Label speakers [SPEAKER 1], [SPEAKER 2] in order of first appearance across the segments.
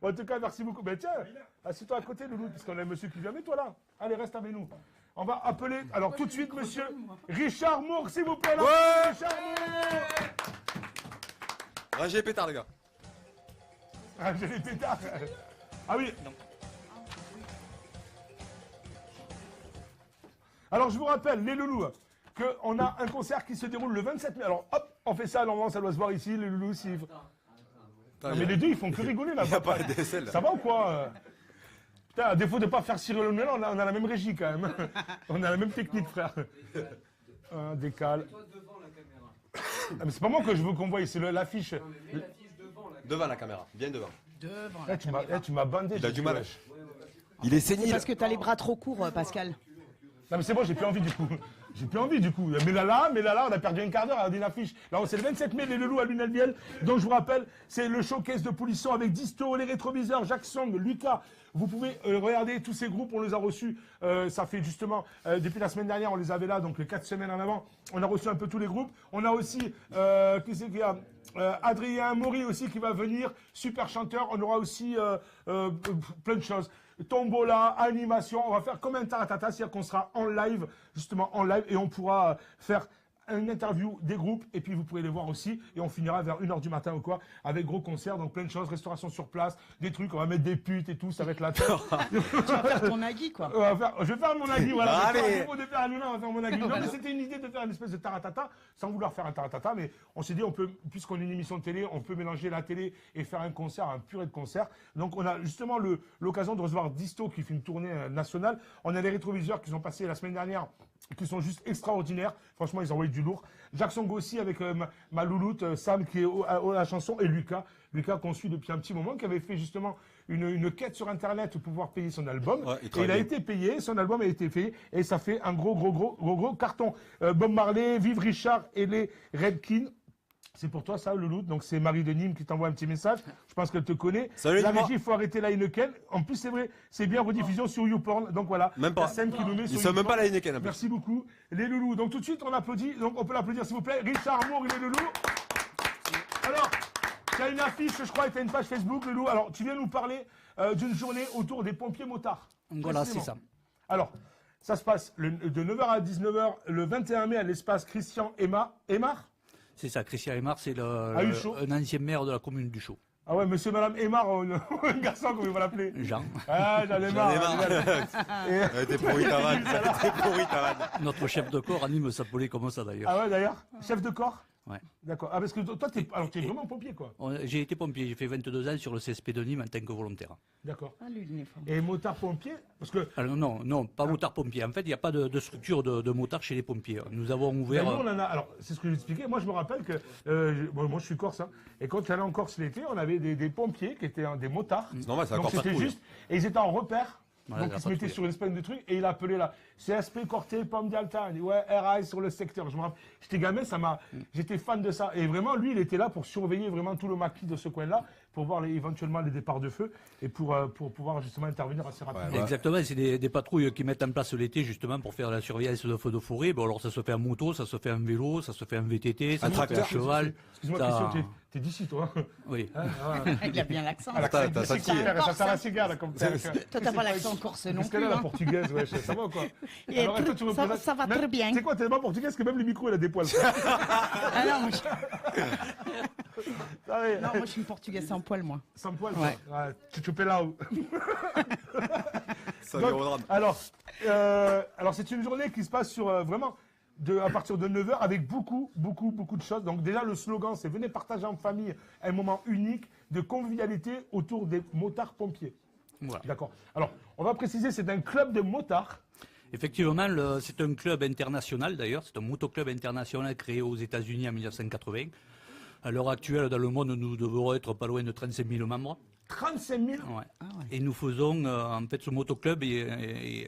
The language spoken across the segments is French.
[SPEAKER 1] Bon, en tout cas, merci beaucoup. Ben tiens, assieds-toi à côté, Loulou, parce qu'on a un monsieur qui vient. Mets-toi là. Allez, reste avec nous. On va appeler, alors tout de suite, monsieur Richard Moore, s'il vous plaît. Là,
[SPEAKER 2] Ouais.
[SPEAKER 1] Richard Moore.
[SPEAKER 2] Rangez les pétards, les gars.
[SPEAKER 1] Ah, j'ai les pétards. Ah oui.
[SPEAKER 3] Non.
[SPEAKER 1] Alors, je vous rappelle, les loulous, qu'on a un concert qui se déroule le 27 mai. Alors, hop, on fait ça, normalement, ça doit se voir ici, les loulous, si... Non, mais les deux, ils font que rigoler, là.
[SPEAKER 2] Il n'y a pas de DSL.
[SPEAKER 1] Ça va ou quoi Putain, à défaut de ne pas faire Cyril Hanouna, on a la même régie, quand même. On a la même technique, frère. Un décale.
[SPEAKER 4] Toi devant la caméra.
[SPEAKER 1] Ah, mais c'est pas moi que je veux qu'on voie, c'est l'affiche.
[SPEAKER 4] Non, mais mets l'affiche devant la caméra.
[SPEAKER 2] Devant la caméra, bien devant.
[SPEAKER 5] Devant
[SPEAKER 1] Eh,
[SPEAKER 5] la caméra.
[SPEAKER 1] tu m'as bandé.
[SPEAKER 2] Il a
[SPEAKER 1] j'ai
[SPEAKER 2] du
[SPEAKER 1] dit,
[SPEAKER 2] mal.
[SPEAKER 1] wesh.
[SPEAKER 2] Il est
[SPEAKER 5] C'est
[SPEAKER 2] sénile.
[SPEAKER 5] parce que t'as les bras trop courts, Pascal.
[SPEAKER 1] Non mais c'est bon, j'ai plus envie du coup. J'ai plus envie du coup. Mais là, on a perdu un quart d'heure à une affiche. Là, c'est le 27 mai, les Loulous à Lunelviel. Donc je vous rappelle, c'est le showcase de Polisson avec Disto, les rétroviseurs, Jacques Song, Lucas. Vous pouvez regarder tous ces groupes, on les a reçus. Ça fait justement, depuis la semaine dernière, on les avait là, donc les 4 semaines en avant. On a reçu un peu tous les groupes. On a aussi, qui c'est qu'il y a Adrien Maury aussi qui va venir, super chanteur. On aura aussi plein de choses. Tombola, animation, on va faire comme un taratata, c'est-à-dire qu'on sera en live, justement en live, et on pourra faire une interview des groupes, et puis vous pourrez les voir aussi, et on finira vers 1h du matin ou quoi, avec gros concerts, donc plein de choses, restauration sur place, des trucs, on va mettre des putes et tout, ça va être la tête.
[SPEAKER 5] Tu vas faire ton Nagui, quoi.
[SPEAKER 1] Je vais faire mon agui, voilà.
[SPEAKER 2] Allez.
[SPEAKER 1] Au de faire un Luna, on va faire mon agui. Non, mais c'était une idée de faire une espèce de taratata, sans vouloir faire un taratata, mais on s'est dit, on peut, puisqu'on est une émission de télé, on peut mélanger la télé et faire un concert, un purée de concert. Donc on a justement l'occasion de recevoir Disto qui fait une tournée nationale. On a les rétroviseurs qui sont passés la semaine dernière, qui sont juste extraordinaires. Franchement, ils ont envoyé du lourd. Jacques Song aussi avec ma louloute, Sam qui est à la chanson, et Lucas qu'on suit depuis un petit moment, qui avait fait justement une quête sur Internet pour pouvoir payer son album.
[SPEAKER 2] Ouais,
[SPEAKER 1] et il a été payé, son album a été payé, et ça fait un gros carton. Bob Marley, Vive Richard et les Redkins. C'est pour toi ça, Louloute. Donc c'est Marie de Nîmes qui t'envoie un petit message. Je pense qu'elle te connaît.
[SPEAKER 2] Salut,
[SPEAKER 1] la
[SPEAKER 2] dis-moi.
[SPEAKER 1] régie, il faut arrêter la Heineken. En plus, c'est vrai, c'est bien rediffusion sur YouPorn. Donc voilà.
[SPEAKER 2] Même pas.
[SPEAKER 1] La scène qui nous met
[SPEAKER 2] Ils
[SPEAKER 1] sur
[SPEAKER 2] sont même
[SPEAKER 1] YouPorn.
[SPEAKER 2] pas la Heineken, en plus.
[SPEAKER 1] Merci beaucoup. Les loulous. Donc tout de suite, on applaudit. Donc on peut l'applaudir, s'il vous plaît. Richard Moore, les loulous. Alors, tu as une affiche, je crois, et tu as une page Facebook, Loulou. Alors, tu viens nous parler d'une journée autour des pompiers motards.
[SPEAKER 3] Voilà, c'est ça.
[SPEAKER 1] Alors, ça se passe de 9h à 19h le 21 mai à l'espace Christian Aymar.
[SPEAKER 3] C'est ça, Christian Aymar, c'est
[SPEAKER 1] Huchot.
[SPEAKER 3] un ancien maire de la commune du Chaux.
[SPEAKER 1] Ah ouais, monsieur, madame Aymar, un garçon, comme il va l'appeler.
[SPEAKER 3] Jean,
[SPEAKER 1] Ah, j'en ai marre.
[SPEAKER 2] T'es pourri ta vanne. T'es pourri ta vanne.
[SPEAKER 3] notre chef de corps, anime s'appelait comme ça d'ailleurs.
[SPEAKER 1] Ah ouais, d'ailleurs, chef de corps.
[SPEAKER 3] Ouais.
[SPEAKER 1] D'accord. Ah, parce que toi, t'es vraiment pompier, quoi.
[SPEAKER 3] J'ai été pompier, j'ai fait 22 ans sur le CSP de Nîmes en tant que volontaire.
[SPEAKER 1] D'accord.
[SPEAKER 5] Ah, lui, l'uniforme.
[SPEAKER 1] Et motard pompier, parce que
[SPEAKER 3] Alors non, pas motard pompier. En fait, il n'y a pas de structure de motard chez les pompiers. Nous avons
[SPEAKER 1] ben,
[SPEAKER 3] ouvert.
[SPEAKER 1] nous, on en a. Alors, c'est ce que j'expliquais. Moi, je me rappelle que bon, moi, je suis corse, hein, et quand j'allais en Corse l'été, on avait des pompiers qui étaient des motards.
[SPEAKER 2] C'est normal, c'est
[SPEAKER 1] Donc
[SPEAKER 2] encore pas de
[SPEAKER 1] c'était
[SPEAKER 2] couille.
[SPEAKER 1] juste, et ils étaient en repère.
[SPEAKER 3] Voilà,
[SPEAKER 1] Donc
[SPEAKER 3] la
[SPEAKER 1] ils se mettaient
[SPEAKER 3] patrouille.
[SPEAKER 1] sur une espèce de truc et il appelait là CSP Corté Pomme d'Alta. Il dit ouais RAI sur le secteur. Je me rappelle, j'étais gamin, j'étais fan de ça. Et vraiment lui il était là pour surveiller vraiment tout le maquis de ce coin-là, pour voir éventuellement les départs de feu et pour pouvoir justement intervenir assez rapidement.
[SPEAKER 2] Ouais.
[SPEAKER 3] Exactement, c'est des patrouilles qui mettent en place l'été justement pour faire la surveillance de feux de forêt. Bon alors ça se fait en moto, ça se fait en vélo, ça se fait en VTT, ça
[SPEAKER 2] Un
[SPEAKER 3] se fait en
[SPEAKER 2] tracteur.
[SPEAKER 3] cheval.
[SPEAKER 1] Excuse-moi
[SPEAKER 3] ça-
[SPEAKER 1] Christian, t'es d'ici toi.
[SPEAKER 3] Oui.
[SPEAKER 1] Hein, voilà.
[SPEAKER 5] Il a bien l'accent.
[SPEAKER 1] Ah, l'accent
[SPEAKER 2] T'as
[SPEAKER 1] d'ici,
[SPEAKER 2] senti.
[SPEAKER 1] ça sert la cigare là, comme ça.
[SPEAKER 5] Toi, t'as pas l'accent corse non
[SPEAKER 1] Parce qu'elle
[SPEAKER 5] plus.
[SPEAKER 1] est la
[SPEAKER 5] Hein.
[SPEAKER 1] portugaise, ouais, ça va quoi.
[SPEAKER 5] Et
[SPEAKER 1] Alors, toi, tu représentes-
[SPEAKER 5] ça va
[SPEAKER 1] Même-
[SPEAKER 5] très bien.
[SPEAKER 1] Tu sais quoi, t'es pas portugaise que même le micro il a des poils.
[SPEAKER 5] Ah non, moi, je...
[SPEAKER 1] Ah ouais.
[SPEAKER 5] non, moi, je suis une portugaise sans poil, moi.
[SPEAKER 1] Sans poil,
[SPEAKER 5] Ouais.
[SPEAKER 1] quoi. Ouais, tu chopes là où.
[SPEAKER 2] Ça
[SPEAKER 1] Donc,
[SPEAKER 2] vient au drame.
[SPEAKER 1] alors c'est une journée qui se passe sur vraiment à partir de 9h avec beaucoup de choses. Donc déjà le slogan c'est venez partager en famille un moment unique de convivialité autour des motards pompiers.
[SPEAKER 3] Voilà.
[SPEAKER 1] D'accord. Alors on va préciser c'est un club de motards.
[SPEAKER 3] Effectivement, c'est un club international d'ailleurs, c'est un motoclub international créé aux États-Unis en 1980. À l'heure actuelle, dans le monde, nous devons être pas loin de 35 000 membres.
[SPEAKER 1] 35 000.
[SPEAKER 3] Ouais.
[SPEAKER 5] Ah ouais.
[SPEAKER 3] Et nous faisons, en fait, ce motoclub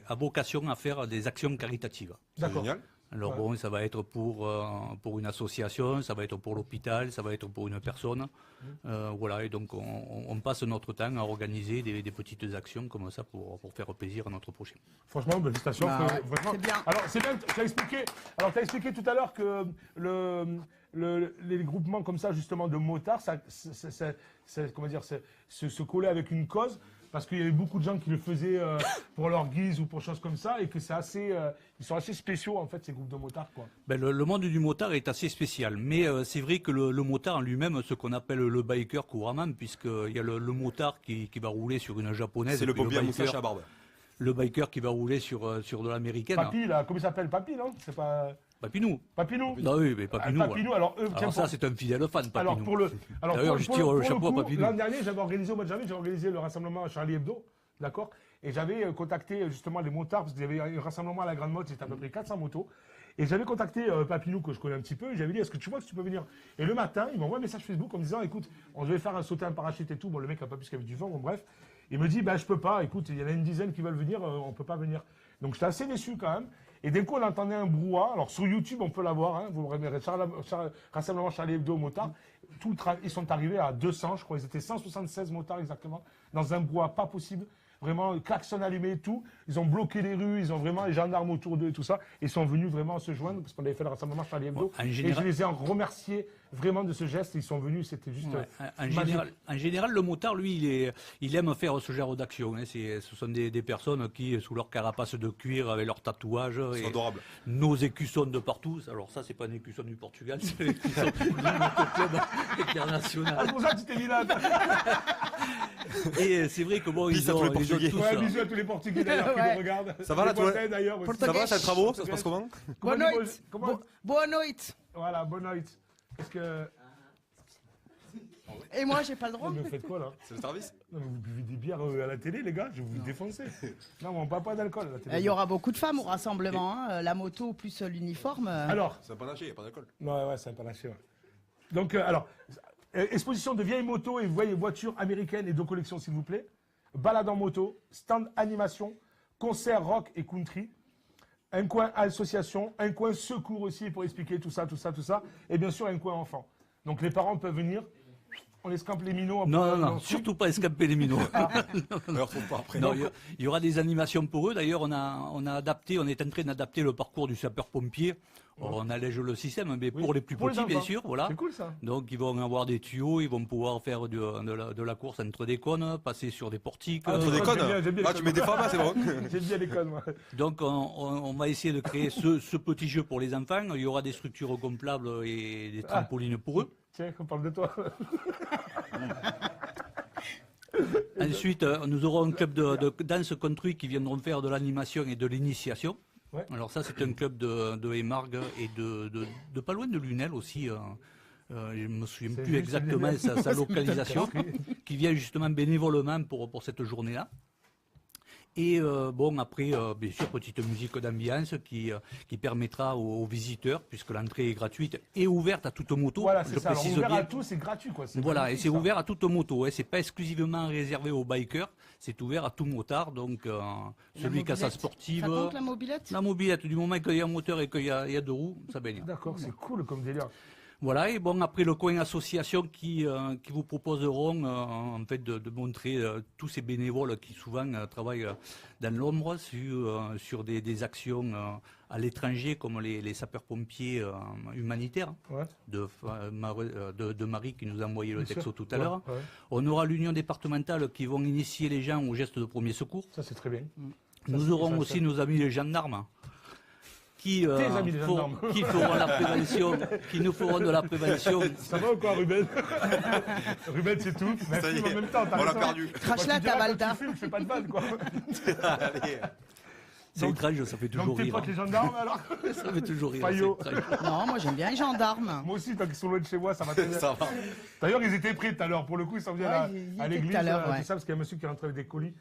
[SPEAKER 3] a vocation à faire des actions caritatives.
[SPEAKER 1] D'accord.
[SPEAKER 2] Génial.
[SPEAKER 3] Alors
[SPEAKER 1] Ouais.
[SPEAKER 3] bon, ça va être pour une association, ça va être pour l'hôpital, ça va être pour une personne. Voilà, et donc on passe notre temps à organiser des petites actions comme ça pour faire plaisir à notre prochain.
[SPEAKER 1] Franchement, félicitations.
[SPEAKER 5] Bah ouais,
[SPEAKER 1] Franchement.
[SPEAKER 5] c'est bien.
[SPEAKER 1] Alors, c'est bien, tu as expliqué tout à l'heure que les groupements comme ça, justement, de motards, comment dire, se coller avec une cause, parce qu'il y avait beaucoup de gens qui le faisaient pour leur guise ou pour choses comme ça, et que c'est assez, ils sont assez spéciaux, en fait, ces groupes de motards, quoi.
[SPEAKER 3] Ben, le monde du motard est assez spécial, mais c'est vrai que le motard en lui-même, ce qu'on appelle le biker couramment, puisqu'il y a le motard qui va rouler sur une japonaise,
[SPEAKER 2] C'est le
[SPEAKER 3] puis
[SPEAKER 2] pompier à
[SPEAKER 3] biker-
[SPEAKER 2] moustache à barbe.
[SPEAKER 3] le biker qui va rouler sur de l'américaine.
[SPEAKER 1] Papy, là, comment il s'appelle? Papy, non? C'est pas...
[SPEAKER 3] Papinou.
[SPEAKER 1] Papinou?
[SPEAKER 3] Ah oui, mais Papinou.
[SPEAKER 1] Papinou, alors eux, tiens,
[SPEAKER 3] Alors ça, c'est un fidèle fan, Papinou.
[SPEAKER 1] Alors, pour le.
[SPEAKER 3] D'ailleurs, je tire le chapeau à
[SPEAKER 1] coup,
[SPEAKER 3] Papinou.
[SPEAKER 1] l'an dernier, j'avais organisé, au mois de janvier, j'avais organisé le rassemblement à Charlie Hebdo, d'accord? Et j'avais contacté justement les motards, parce qu'il y avait un rassemblement à la Grande Motte, c'était à peu près 400 motos. Et j'avais contacté Papinou, que je connais un petit peu, et j'avais dit, est-ce que tu vois que tu peux venir? Et le matin, il m'envoie un message Facebook en me disant, écoute, on devait faire sauter un parachute et tout. Bon, le mec n'a pas pu parce qu'il y avait du vent, bon, bref. Il me dit, bah, je peux pas, écoute, il y en a une dizaine qui veulent venir, on peut pas venir. Donc j'étais assez déçu quand même. Et d'un coup, on entendait un brouhaha. Alors sur YouTube, on peut l'avoir, hein, vous verrez, rassemblement Charlie Hebdo motards. Ils sont arrivés à 200, je crois. Ils étaient 176 motards exactement, dans un brouhaha pas possible. Vraiment, klaxon allumé et tout. Ils ont bloqué les rues, ils ont vraiment les gendarmes autour d'eux et tout ça. Ils sont venus vraiment se joindre parce qu'on avait fait le rassemblement Charlie Hebdo.
[SPEAKER 3] En
[SPEAKER 1] Et je
[SPEAKER 3] général-
[SPEAKER 1] les ai remerciés vraiment de ce geste. Ils sont venus, c'était juste
[SPEAKER 3] Ouais.
[SPEAKER 1] magique.
[SPEAKER 3] En général, le motard, lui, il aime faire ce genre d'action. Hein. Ce sont des personnes qui, sous leur carapace de cuir, avec leurs tatouages,
[SPEAKER 2] C'est
[SPEAKER 3] et
[SPEAKER 2] adorable.
[SPEAKER 3] nos écussons de partout. Alors ça, c'est pas un écusson du Portugal, c'est l'écusson du club international.
[SPEAKER 1] Ah, c'est pour ça que tu t'es mis là.
[SPEAKER 3] Et c'est vrai que bon,
[SPEAKER 2] Bis
[SPEAKER 3] ils
[SPEAKER 2] à tous
[SPEAKER 3] ont,
[SPEAKER 2] les
[SPEAKER 3] ils ont
[SPEAKER 2] Portugais.
[SPEAKER 3] tous.
[SPEAKER 1] Ouais, bisous à tous les Portugais d'ailleurs qui
[SPEAKER 5] Ouais.
[SPEAKER 1] nous regardent.
[SPEAKER 2] Ça va, là,
[SPEAKER 1] Les
[SPEAKER 2] toi
[SPEAKER 1] Français, d'ailleurs. aussi.
[SPEAKER 2] Ça va, c'est les travaux? Ça se passe comment?
[SPEAKER 1] Comment
[SPEAKER 5] Boa
[SPEAKER 1] on dit-
[SPEAKER 5] noite.
[SPEAKER 1] comment-
[SPEAKER 5] Boa noite.
[SPEAKER 1] Voilà, bonne nuit. Parce que.
[SPEAKER 5] Et moi, j'ai pas le droit.
[SPEAKER 1] Mais vous faites quoi là?
[SPEAKER 2] C'est le service?
[SPEAKER 1] Non, mais vous buvez des bières à la télé, les gars? Je vais vous défoncer. Non, mais on parle pas d'alcool à la télé.
[SPEAKER 5] Il y aura beaucoup de femmes au rassemblement. Hein. La moto plus l'uniforme.
[SPEAKER 1] Alors,
[SPEAKER 2] C'est un panaché, il n'y a pas d'alcool.
[SPEAKER 1] ouais, c'est un panaché, ouais. Donc, alors, exposition de vieilles motos et vieilles voitures américaines et de collection, s'il vous plaît. Balade en moto, stand animation, concert rock et country. Un coin association, un coin secours aussi pour expliquer tout ça. Et bien sûr, un coin enfant. Donc, les parents peuvent venir. On escampe les minots.
[SPEAKER 3] Non, surtout pas escaper les minots.
[SPEAKER 2] On ne retrouve pas après.
[SPEAKER 3] Non, il y aura des animations pour eux. D'ailleurs, on est en train d'adapter le parcours du sapeur-pompier. On allège le système, mais
[SPEAKER 1] Oui.
[SPEAKER 3] pour les plus
[SPEAKER 1] Pour les
[SPEAKER 3] petits, bien
[SPEAKER 1] enfants.
[SPEAKER 3] sûr. Voilà.
[SPEAKER 1] C'est cool ça.
[SPEAKER 3] Donc, ils vont avoir des tuyaux, ils vont pouvoir faire de la course entre des cônes, passer sur des portiques.
[SPEAKER 1] Ah,
[SPEAKER 2] Entre des
[SPEAKER 1] J'aime
[SPEAKER 2] connes.
[SPEAKER 1] bien, j'aime bien
[SPEAKER 2] Ah,
[SPEAKER 1] les
[SPEAKER 2] tu mets des
[SPEAKER 1] connes.
[SPEAKER 2] formats, c'est bon.
[SPEAKER 1] J'aime bien les connes, moi.
[SPEAKER 3] Donc, on va essayer de créer ce petit jeu pour les enfants. Il y aura des structures gonflables et des trampolines pour eux.
[SPEAKER 1] Tiens, on parle de toi.
[SPEAKER 3] Ensuite, nous aurons un club de danse country qui viendront faire de l'animation et de l'initiation.
[SPEAKER 1] Ouais.
[SPEAKER 3] Alors ça, c'est un club de Émargues et de pas loin de Lunel aussi. Je ne me souviens
[SPEAKER 1] C'est
[SPEAKER 3] plus
[SPEAKER 1] juste
[SPEAKER 3] exactement
[SPEAKER 1] Lunel.
[SPEAKER 3] sa localisation, qui vient justement bénévolement pour cette journée-là. Et bon, après, bien sûr, petite musique d'ambiance qui permettra aux visiteurs, puisque l'entrée est gratuite et ouverte à toute moto.
[SPEAKER 1] Voilà,
[SPEAKER 3] je
[SPEAKER 1] c'est ça. Alors,
[SPEAKER 3] précise
[SPEAKER 1] ouvert
[SPEAKER 3] bien.
[SPEAKER 1] à tous, c'est gratuit, quoi. C'est
[SPEAKER 3] Voilà, et
[SPEAKER 1] magnifique,
[SPEAKER 3] c'est
[SPEAKER 1] ça.
[SPEAKER 3] ouvert à toute moto. Hein. C'est pas exclusivement réservé aux bikers, c'est ouvert à tout motard. Donc, celui qui a sa
[SPEAKER 5] mobilette.
[SPEAKER 3] sportive.
[SPEAKER 5] Ça compte la mobilette?
[SPEAKER 3] La mobilette, du moment qu'il y a un moteur et qu'il y a deux roues, ça baigne.
[SPEAKER 1] D'accord, c'est cool comme délire.
[SPEAKER 3] Voilà, et bon, après le coin association qui vous proposeront en fait de montrer tous ces bénévoles qui souvent travaillent dans l'ombre sur des actions à l'étranger comme les sapeurs-pompiers humanitaires
[SPEAKER 1] Ouais.
[SPEAKER 3] de Marie qui nous a envoyé le
[SPEAKER 1] Bien
[SPEAKER 3] texto
[SPEAKER 1] sûr.
[SPEAKER 3] tout à
[SPEAKER 1] Ouais,
[SPEAKER 3] l'heure.
[SPEAKER 1] ouais.
[SPEAKER 3] On aura l'union départementale qui vont initier les gens aux gestes de premier secours.
[SPEAKER 1] Ça, c'est très bien.
[SPEAKER 3] Nous aurons aussi nos amis les gendarmes qui,
[SPEAKER 1] amis les gendarmes.
[SPEAKER 3] qui feront la prévention, qui nous feront de la prévention.
[SPEAKER 1] Ça va ou quoi, Ruben? Ruben, c'est tout. Mais
[SPEAKER 2] Ça y
[SPEAKER 1] fume
[SPEAKER 2] est,
[SPEAKER 1] en même temps, t'as
[SPEAKER 2] on l'a
[SPEAKER 1] raison.
[SPEAKER 2] perdu.
[SPEAKER 5] Crache-la,
[SPEAKER 1] Moi, tu diras,
[SPEAKER 5] ta
[SPEAKER 1] quand
[SPEAKER 5] Valda.
[SPEAKER 1] tu fumes, fais pas de vanne, quoi.
[SPEAKER 2] Allez.
[SPEAKER 3] C'est
[SPEAKER 1] Donc-
[SPEAKER 3] étrange, ça fait toujours
[SPEAKER 1] Donc, t'es
[SPEAKER 3] rire.
[SPEAKER 1] potes les gendarmes, alors?
[SPEAKER 3] Ça fait toujours rire.
[SPEAKER 1] Fayot.
[SPEAKER 3] c'est étrange.
[SPEAKER 5] Non, moi j'aime bien les gendarmes.
[SPEAKER 1] Moi aussi, tant qu'ils sont loin de chez moi, ça va très bien.
[SPEAKER 2] Ça va.
[SPEAKER 1] D'ailleurs, ils étaient prêts tout à l'heure. Pour le coup, ils s'en viennent
[SPEAKER 5] Ouais,
[SPEAKER 1] à
[SPEAKER 5] ils étaient
[SPEAKER 1] l'église,
[SPEAKER 5] tout à l'heure, ouais.
[SPEAKER 1] tout ça, parce qu'il y a un monsieur qui est rentré avec des colis.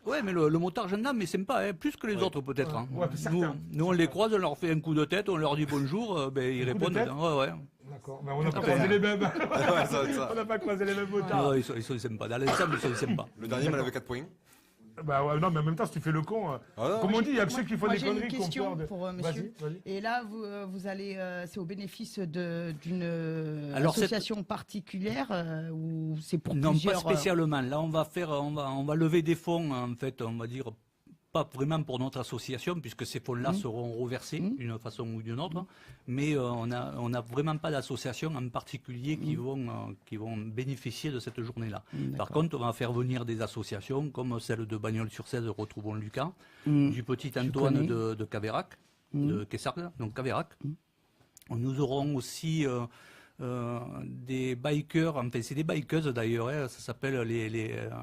[SPEAKER 3] Ouais, mais le motard gendarme est sympa, hein, plus que les autres peut-être. hein.
[SPEAKER 1] Ouais, certains.
[SPEAKER 3] Nous, on les croise, on leur fait un coup de tête, on leur dit bonjour, ben, ils
[SPEAKER 1] coup de
[SPEAKER 3] répondent.
[SPEAKER 1] tête
[SPEAKER 3] Ouais.
[SPEAKER 1] D'accord. Mais on n'a pas
[SPEAKER 3] Après,
[SPEAKER 1] croisé les mêmes.
[SPEAKER 2] Ouais, ça va être ça.
[SPEAKER 1] On n'a pas croisé les mêmes motards.
[SPEAKER 3] Ouais, ils sont sympas. Dans l'ensemble, ils sont sympas.
[SPEAKER 2] Le dernier, il m'en avait 4 points.
[SPEAKER 1] Bah ouais, non, mais en même temps, si tu fais le con,
[SPEAKER 2] Ah non,
[SPEAKER 1] comme on dit, il y a que ceux qui font
[SPEAKER 5] Moi,
[SPEAKER 1] des
[SPEAKER 5] j'ai une
[SPEAKER 1] conneries qui ont
[SPEAKER 5] question
[SPEAKER 1] peur de...
[SPEAKER 5] pour monsieur.
[SPEAKER 1] Vas-y.
[SPEAKER 5] Et là, vous allez, c'est au bénéfice d'une
[SPEAKER 3] Alors,
[SPEAKER 5] association particulière ou c'est pour
[SPEAKER 3] Non,
[SPEAKER 5] plusieurs
[SPEAKER 3] pas spécialement. Là, on va lever des fonds, en fait, on va dire, pas vraiment pour notre association, puisque ces fonds-là seront reversés d'une façon ou d'une autre, mais on n'a vraiment pas d'association en particulier qui vont bénéficier de cette journée-là. Par contre, on va faire venir des associations comme celle de Bagnols-sur-Cèze, Retrouvons Lucas, du petit Antoine de Caverac, de Kessargues, donc Caverac. Nous aurons aussi des bikers, enfin c'est des bikeuses d'ailleurs, hein,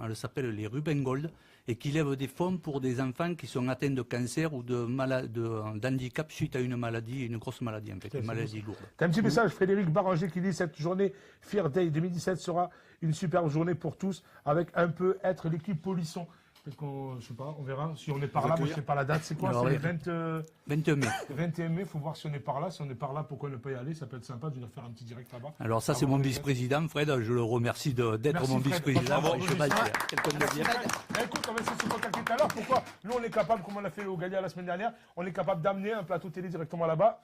[SPEAKER 3] elles s'appellent les Ruben Gold, et qui lèvent des fonds pour des enfants qui sont atteints de cancer ou d'handicap suite à une maladie, une grosse maladie en fait, une maladie lourde.
[SPEAKER 1] T'as un petit message, Frédéric Baranger, qui dit cette journée Fear Day 2017 sera une superbe journée pour tous, avec un peu être l'équipe Polisson. Peut-être qu'on, je sais pas, on verra si on est par là. Moi, je sais pas la date. C'est quoi?
[SPEAKER 3] Alors,
[SPEAKER 1] C'est
[SPEAKER 3] oui.
[SPEAKER 1] le
[SPEAKER 3] 21 mai.
[SPEAKER 1] 21 mai. Faut voir si on est par là. Si on est par là, pourquoi ne pas y aller? Ça peut être sympa de venir faire un petit direct là-bas.
[SPEAKER 3] Alors ça, c'est mon vice-président, Fred. Je le remercie d'être
[SPEAKER 1] Merci,
[SPEAKER 3] mon
[SPEAKER 1] Fred.
[SPEAKER 3] vice-président.
[SPEAKER 1] Bravo.
[SPEAKER 3] Je sais pas, c'est quelqu'un de bien.
[SPEAKER 1] Écoute, on va essayer de se contacter tout à l'heure. Pourquoi? Nous, on est capable, comme on a fait au Galia la semaine dernière, on est capable d'amener un plateau télé directement là-bas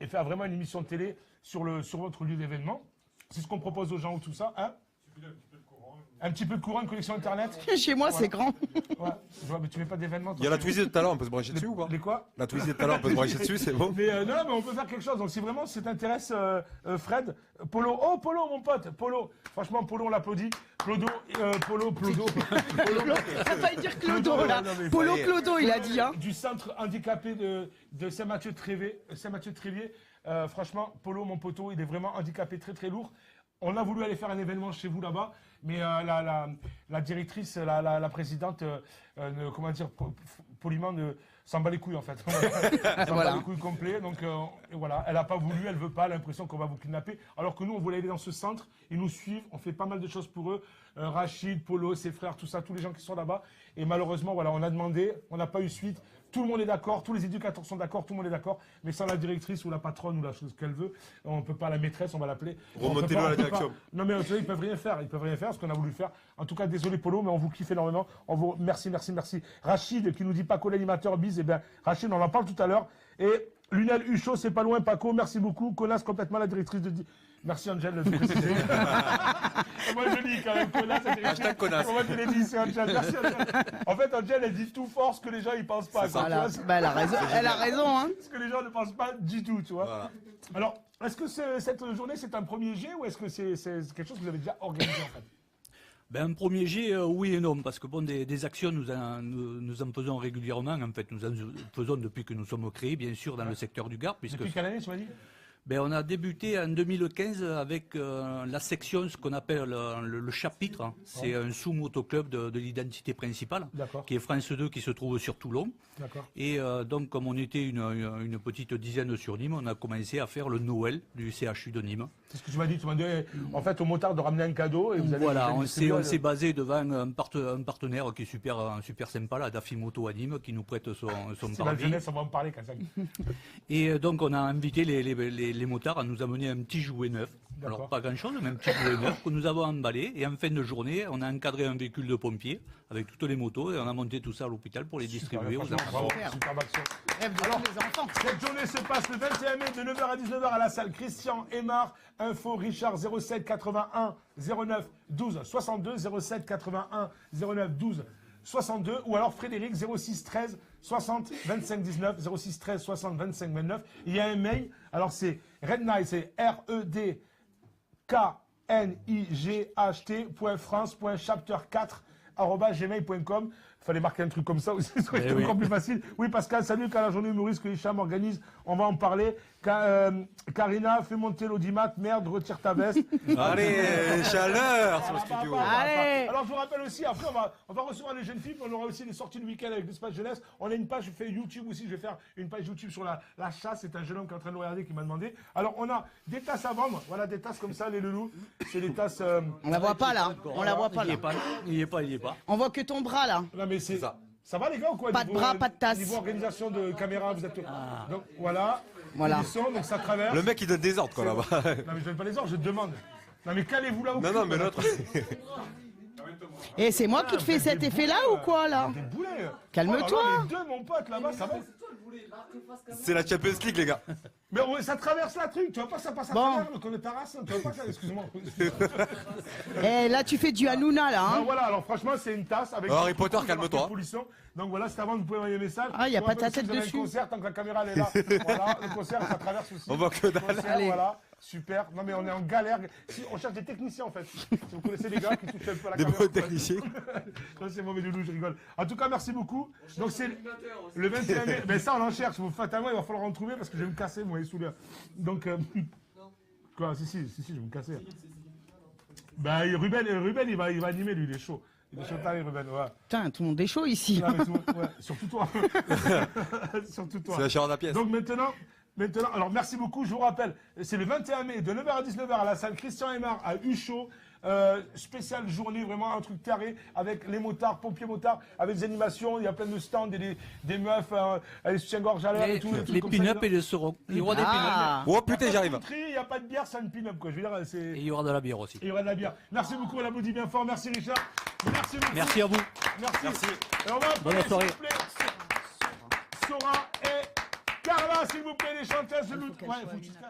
[SPEAKER 1] et faire vraiment une émission de télé sur votre lieu d'événement. C'est ce qu'on propose aux gens ou tout ça, hein? Un petit peu de courant, de connexion Internet.
[SPEAKER 5] Chez moi, c'est grand.
[SPEAKER 1] Ouais. Je vois, mais tu mets pas d'événement.
[SPEAKER 2] Il y a la Twizy de tout à l'heure, on peut se brancher dessus ou pas?
[SPEAKER 1] Les quoi?
[SPEAKER 2] La Twizy de tout à l'heure, on peut se brancher dessus, c'est bon?
[SPEAKER 1] Mais non, mais on peut faire quelque chose. Donc si vraiment ça t'intéresse, Fred, Polo, oh Polo, mon pote, Polo. Franchement, Polo, on l'applaudit. Polo.
[SPEAKER 5] Ça va dire Clodo, là.
[SPEAKER 1] Non, mais
[SPEAKER 5] Polo Clodo, il a dit, hein.
[SPEAKER 1] Du centre handicapé de Saint-Mathieu-Tréviers. Franchement, Polo, mon poteau, il est vraiment handicapé très très lourd. On a voulu aller faire un événement chez vous là-bas, mais la directrice, la présidente, comment dire, poliment, s'en bat les couilles en fait. S'en bat les couilles complet. Donc et voilà, elle n'a pas voulu, elle veut pas, elle a l'impression qu'on va vous kidnapper. Alors que nous, on voulait aller dans ce centre, ils nous suivent, on fait pas mal de choses pour eux. Rachid, Polo, ses frères, tout ça, tous les gens qui sont là-bas. Et malheureusement, voilà, on a demandé, on n'a pas eu suite. Tout le monde est d'accord, tous les éducateurs sont d'accord, tout le monde est d'accord, mais sans la directrice ou la patronne ou la chose qu'elle veut, on ne peut pas, la maîtresse, on va l'appeler.
[SPEAKER 2] Remontez-le à la direction.
[SPEAKER 1] Non mais ils peuvent rien faire, ce qu'on a voulu faire. En tout cas, désolé Polo, mais on vous kiffe énormément. Merci. Rachid qui nous dit Paco l'animateur, bise, eh bien Rachid, on en parle tout à l'heure. Et Lunel Huchot, c'est pas loin, Paco, merci beaucoup. Connasse complètement la directrice de... Merci Angel de préciser. Moi je dis quand même connasse, la directrice.
[SPEAKER 2] Hashtag connasse.
[SPEAKER 1] Comment tu l'as dit, c'est Angel. Merci Angel. En fait, Angel, elle dit tout fort ce que les gens ils pensent pas. Quoi,
[SPEAKER 5] Voilà.
[SPEAKER 1] tu vois,
[SPEAKER 5] Bah, elle a raison, hein.
[SPEAKER 1] ce que les gens ne pensent pas du tout, tu vois.
[SPEAKER 2] Voilà.
[SPEAKER 1] Alors, est-ce que cette journée, c'est un premier jet ou est-ce que c'est quelque chose que vous avez déjà organisé en fait?
[SPEAKER 3] Ben, un premier jet, oui et non, parce que bon, des actions, nous en faisons régulièrement. En fait, nous en faisons depuis que nous sommes créés, bien sûr, dans le secteur du Gard. Puisque,
[SPEAKER 1] Depuis quelle année, tu m'as dit?
[SPEAKER 3] ben, on a débuté en 2015 avec la section, ce qu'on appelle le chapitre. Hein. C'est un sous-motoclub de l'identité principale,
[SPEAKER 1] D'accord.
[SPEAKER 3] qui est France 2, qui se trouve sur Toulon.
[SPEAKER 1] D'accord.
[SPEAKER 3] Et donc, comme on était une petite dizaine sur Nîmes, on a commencé à faire le Noël du CHU de Nîmes.
[SPEAKER 1] C'est ce que tu m'as dit. Tu m'as dit, en fait, au motard de ramener un cadeau et vous avez.
[SPEAKER 3] Voilà, on
[SPEAKER 1] distribué
[SPEAKER 3] s'est basé devant un partenaire qui est super sympa, là, Daffy Moto à Nîmes, qui nous prête son
[SPEAKER 1] C'est la
[SPEAKER 3] parvis.
[SPEAKER 1] jeunesse, on va en parler quand ça.
[SPEAKER 3] Et donc, on a invité les motards à nous amener un petit jouet neuf.
[SPEAKER 1] D'accord.
[SPEAKER 3] Alors, pas grand-chose, mais un petit jouet neuf que nous avons emballé. Et en fin de journée, on a encadré un véhicule de pompiers avec toutes les motos et on a monté tout ça à l'hôpital pour les distribuer aux
[SPEAKER 1] Franchement,
[SPEAKER 3] enfants.
[SPEAKER 1] bravo, superbe action.
[SPEAKER 5] Rêve de tous les enfants.
[SPEAKER 1] Cette journée se passe le 21 mai de 9h à 19h à la salle Christian Aymar. Info Richard 07 81 09 12 62 07 81 09 12 62 ou alors Frédéric 06 13 60 25 19 06 13 60 25 29. Il y a un mail, alors c'est Rednight, c'est redknight.france.chapter4@gmail.com. Fallait marquer un truc comme ça aussi, ça aurait été encore plus facile. Oui, Pascal, salut, quand la journée humoriste que Hicham organise, on va en parler. Karina, fais monter l'audimat, merde, retire ta veste.
[SPEAKER 2] Allez, chaleur sur le studio.
[SPEAKER 5] Allez.
[SPEAKER 1] Alors, je vous rappelle aussi, après, on va recevoir les jeunes filles, mais on aura aussi des sorties le week-end avec l'espace jeunesse. On a une page, je fais YouTube aussi, je vais faire une page YouTube sur la chasse. C'est un jeune homme qui est en train de nous regarder qui m'a demandé. Alors, on a des tasses à vendre, voilà, des tasses comme ça, les loulous. C'est des tasses.
[SPEAKER 5] On la voit pas, là. On la voit pas, là.
[SPEAKER 3] Il y est pas.
[SPEAKER 5] On voit que ton bras, là.
[SPEAKER 1] Non, mais c'est
[SPEAKER 2] ça.
[SPEAKER 1] Ça va, les gars, ou quoi?
[SPEAKER 5] Pas de bras, pas de tasse.
[SPEAKER 1] Niveau organisation de caméra, vous êtes. Donc, voilà.
[SPEAKER 5] Voilà.
[SPEAKER 1] Ils sont, donc ça traverse.
[SPEAKER 2] Le mec, il donne des ordres, quoi, là-bas.
[SPEAKER 1] Non, mais je donne pas les ordres, je demande. Non, mais calez-vous là ou
[SPEAKER 2] Non, mais l'autre.
[SPEAKER 5] Et c'est moi qui te fais cet effet-là ou quoi, là?
[SPEAKER 1] Des boulets.
[SPEAKER 5] Calme-toi.
[SPEAKER 1] Oh là là, les deux, mon pote, là-bas, ça va.
[SPEAKER 2] C'est la Champions League, les gars.
[SPEAKER 1] Mais ça traverse la truc, tu vois pas, ça passe à
[SPEAKER 5] Bon.
[SPEAKER 1] travers le con de ta race, tu vois pas ça, excuse-moi.
[SPEAKER 5] Et là, tu fais du Hanouna, là.
[SPEAKER 1] Ben
[SPEAKER 5] Hein.
[SPEAKER 1] voilà, alors franchement, c'est une tasse avec.
[SPEAKER 2] Harry
[SPEAKER 1] beaucoup de
[SPEAKER 2] Potter,
[SPEAKER 1] trucs,
[SPEAKER 2] calme-toi.
[SPEAKER 1] marqué Polisson. Donc voilà, c'est avant, vous pouvez envoyer un message.
[SPEAKER 5] Ah, y a
[SPEAKER 1] On
[SPEAKER 5] pas
[SPEAKER 1] rappelle
[SPEAKER 5] ta
[SPEAKER 1] aussi
[SPEAKER 5] tête
[SPEAKER 1] que vous avez
[SPEAKER 5] dessus.
[SPEAKER 1] un concert, tant que la caméra elle est là. Voilà, le concert, ça traverse aussi.
[SPEAKER 2] On voit que dalle.
[SPEAKER 1] Concert,
[SPEAKER 5] Allez.
[SPEAKER 1] voilà, super. Non mais on est en galère. Si, on cherche des techniciens en fait. Si vous connaissez des gars qui touchent un peu à la
[SPEAKER 2] Des
[SPEAKER 1] caméra.
[SPEAKER 2] bons techniciens.
[SPEAKER 1] Ça c'est mauvais loulou, je rigole. En tout cas, merci beaucoup. Donc c'est le 21 mai. Mais ça, on en cherche. Vous faites à moi, il va falloir en trouver parce que je vais me casser, moi, les souliers. Donc, quoi, si, je vais me casser. Bah, Ruben, il va animer, lui, il est chaud. Il est chaud, t'as Ruben, ouais.
[SPEAKER 5] Putain, tout le monde est chaud ici.
[SPEAKER 1] Non, mais ouais, surtout toi. Surtout toi.
[SPEAKER 2] C'est la chair de la pièce.
[SPEAKER 1] Donc maintenant, alors merci beaucoup, je vous rappelle, c'est le 21 mai de 9h à 19h à la salle Christian Aymar à Huchot. Spéciale journée, vraiment un truc carré avec les motards, pompiers motards, avec des animations, il y a plein de stands, et des meufs, les soutiens-gorge à l'heure et tout.
[SPEAKER 3] Les pin-up et les seront. Il y aura des pin-up.
[SPEAKER 5] Ah.
[SPEAKER 2] Oh putain, j'arrive.
[SPEAKER 1] Il n'y a pas de bière, c'est un pin-up quoi. Je veux dire,
[SPEAKER 3] Et
[SPEAKER 1] c'est.
[SPEAKER 3] il y aura de la bière aussi.
[SPEAKER 1] Et il y aura de la bière. Merci beaucoup, on applaudit bien fort. Merci Richard. Merci beaucoup.
[SPEAKER 3] Merci à vous.
[SPEAKER 1] Merci. Et on va
[SPEAKER 3] Bonne
[SPEAKER 1] appeler,
[SPEAKER 3] soirée.
[SPEAKER 1] s'il vous plaît, Sora et Carla, s'il vous plaît, les chanteuses de l'outre. Ouais, faut que tu te calmes.